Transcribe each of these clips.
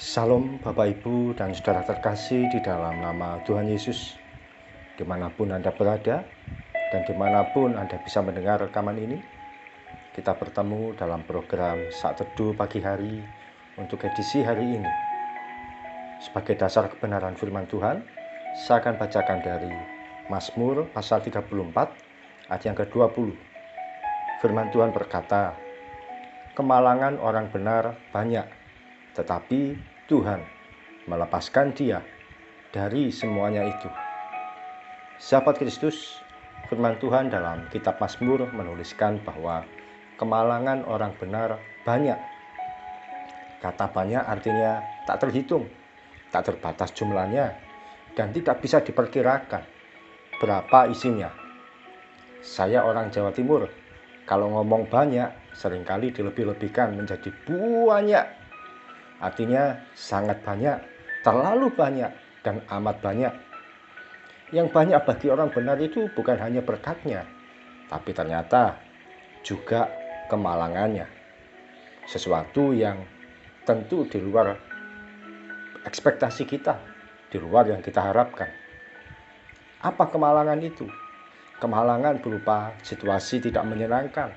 Salam Bapak Ibu dan Saudara terkasih di dalam nama Tuhan Yesus. Dimanapun Anda berada dan dimanapun Anda bisa mendengar rekaman ini, kita bertemu dalam program Saat Teduh Pagi Hari untuk edisi hari ini. Sebagai dasar kebenaran firman Tuhan, saya akan bacakan dari Mazmur pasal 34 ayat yang ke-20. Firman Tuhan berkata, "Kemalangan orang benar banyak, tetapi Tuhan melepaskan dia dari semuanya itu." Sahabat Kristus, firman Tuhan dalam kitab Mazmur menuliskan bahwa kemalangan orang benar banyak. Kata banyak artinya tak terhitung, tak terbatas jumlahnya, dan tidak bisa diperkirakan berapa isinya. Saya orang Jawa Timur, kalau ngomong banyak seringkali dilebih-lebihkan menjadi banyak. Artinya sangat banyak, terlalu banyak, dan amat banyak. Yang banyak bagi orang benar itu bukan hanya berkatnya, tapi ternyata juga kemalangannya. Sesuatu yang tentu di luar ekspektasi kita, di luar yang kita harapkan. Apa kemalangan itu? Kemalangan berupa situasi tidak menyenangkan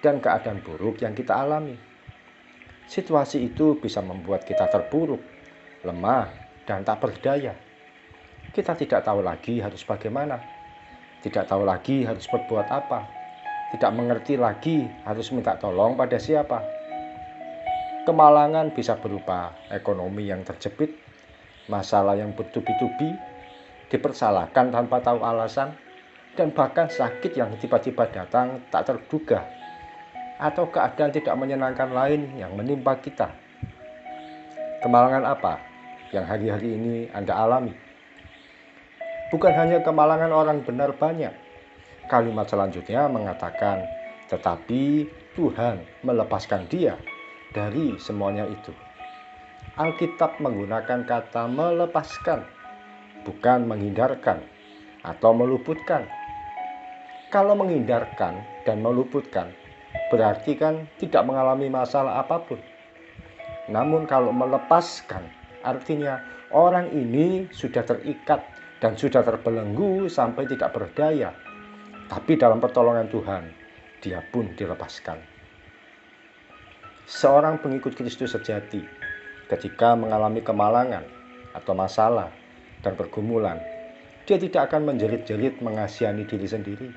dan keadaan buruk yang kita alami. Situasi itu bisa membuat kita terpuruk, lemah, dan tak berdaya. Kita tidak tahu lagi harus bagaimana, tidak tahu lagi harus berbuat apa, tidak mengerti lagi harus minta tolong pada siapa. Kemalangan bisa berupa ekonomi yang terjepit, masalah yang bertubi-tubi, dipersalahkan tanpa tahu alasan, dan bahkan sakit yang tiba-tiba datang tak terduga, atau keadaan tidak menyenangkan lain yang menimpa kita. Kemalangan apa yang hari-hari ini Anda alami? Bukan hanya kemalangan orang benar banyak. Kalimat selanjutnya mengatakan, tetapi Tuhan melepaskan dia dari semuanya itu. Alkitab menggunakan kata melepaskan, bukan menghindarkan atau meluputkan. Kalau menghindarkan dan meluputkan, berarti kan tidak mengalami masalah apapun. Namun kalau melepaskan, artinya orang ini sudah terikat dan sudah terbelenggu sampai tidak berdaya. Tapi dalam pertolongan Tuhan, dia pun dilepaskan. Seorang pengikut Kristus sejati, ketika mengalami kemalangan atau masalah dan pergumulan, dia tidak akan menjerit-jerit mengasihani diri sendiri.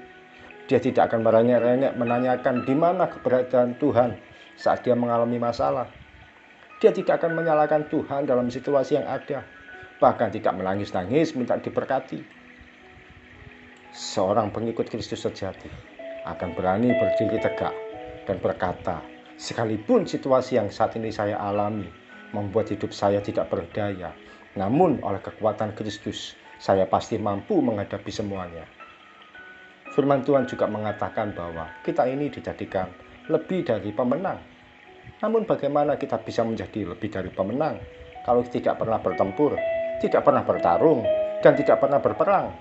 Dia tidak akan merengek-rengek menanyakan di mana keberadaan Tuhan saat dia mengalami masalah. Dia tidak akan menyalahkan Tuhan dalam situasi yang ada, bahkan tidak menangis-nangis minta diberkati. Seorang pengikut Kristus sejati akan berani berdiri tegak dan berkata, sekalipun situasi yang saat ini saya alami membuat hidup saya tidak berdaya, namun oleh kekuatan Kristus, saya pasti mampu menghadapi semuanya. Firman Tuhan juga mengatakan bahwa kita ini dijadikan lebih dari pemenang. Namun bagaimana kita bisa menjadi lebih dari pemenang kalau tidak pernah bertempur, tidak pernah bertarung, dan tidak pernah berperang?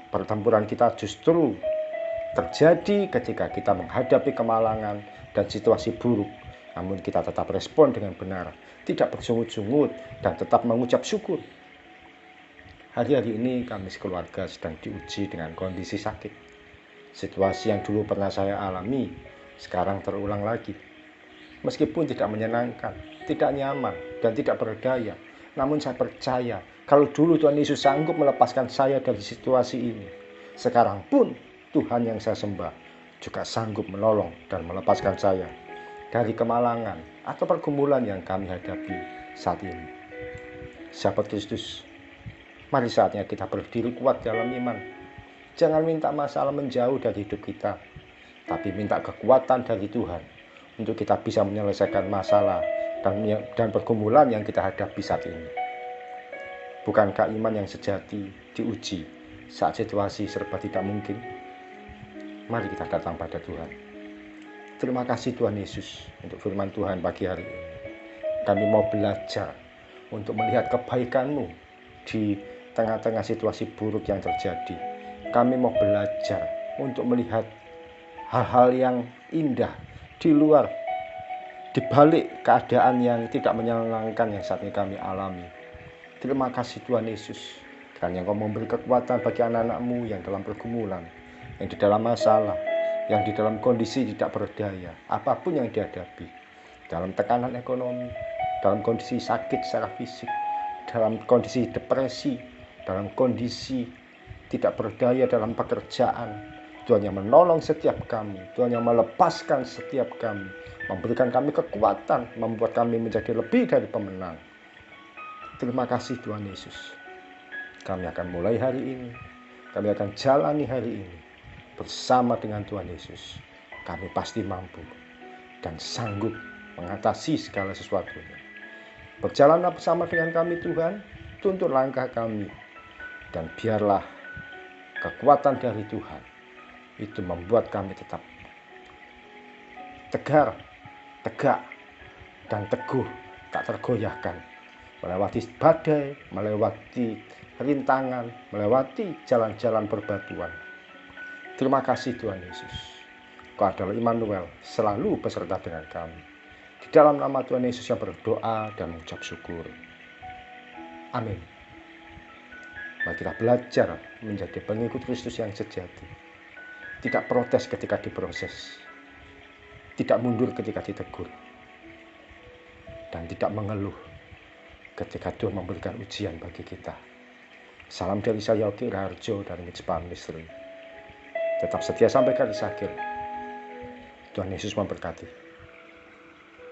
Pertempuran kita justru terjadi ketika kita menghadapi kemalangan dan situasi buruk. Namun kita tetap respon dengan benar, tidak bersungut-sungut, dan tetap mengucap syukur. Hari-hari ini kami sekeluarga sedang diuji dengan kondisi sakit. Situasi yang dulu pernah saya alami, sekarang terulang lagi. Meskipun tidak menyenangkan, tidak nyaman, dan tidak berdaya, namun saya percaya kalau dulu Tuhan Yesus sanggup melepaskan saya dari situasi ini, sekarang pun Tuhan yang saya sembah juga sanggup menolong dan melepaskan saya dari kemalangan atau pergumulan yang kami hadapi saat ini. Sahabat Kristus, mari saatnya kita berdiri kuat dalam iman. Jangan minta masalah menjauh dari hidup kita, tapi minta kekuatan dari Tuhan untuk kita bisa menyelesaikan masalah dan pergumulan yang kita hadapi saat ini. Bukankah iman yang sejati diuji saat situasi serba tidak mungkin? Mari kita datang pada Tuhan. Terima kasih Tuhan Yesus untuk firman Tuhan pagi hari ini. Kami mau belajar untuk melihat kebaikan-Mu di tengah-tengah situasi buruk yang terjadi. Kami mau belajar untuk melihat hal-hal yang indah di luar di balik keadaan yang tidak menyenangkan yang saat ini kami alami. Terima kasih Tuhan Yesus, karena Engkau memberi kekuatan bagi anak-anak-Mu yang dalam pergumulan, yang di dalam masalah, yang di dalam kondisi tidak berdaya, apapun yang dihadapi, dalam tekanan ekonomi, dalam kondisi sakit secara fisik, dalam kondisi depresi, dalam kondisi tidak berdaya dalam pekerjaan. Tuhan yang menolong setiap kami, Tuhan yang melepaskan setiap kami, memberikan kami kekuatan, membuat kami menjadi lebih dari pemenang. Terima kasih Tuhan Yesus. Kami akan mulai hari ini, kami akan jalani hari ini bersama dengan Tuhan Yesus. Kami pasti mampu dan sanggup mengatasi segala sesuatunya. Berjalanlah bersama dengan kami Tuhan, tuntun langkah kami, dan biarlah kekuatan dari Tuhan itu membuat kami tetap tegar, tegak, dan teguh, tak tergoyahkan, melewati badai, melewati rintangan, melewati jalan-jalan berbatuan. Terima kasih Tuhan Yesus. Kau adalah Immanuel, selalu beserta dengan kami. Di dalam nama Tuhan Yesus yang berdoa dan mengucap syukur. Amin. Mari kita belajar menjadi pengikut Kristus yang sejati. Tidak protes ketika diproses, tidak mundur ketika ditegur, dan tidak mengeluh ketika Tuhan memberikan ujian bagi kita. Salam dari saya, Yogi Raharjo dari Mitzvah Ministry. Tetap setia sampai garis akhir. Tuhan Yesus memberkati.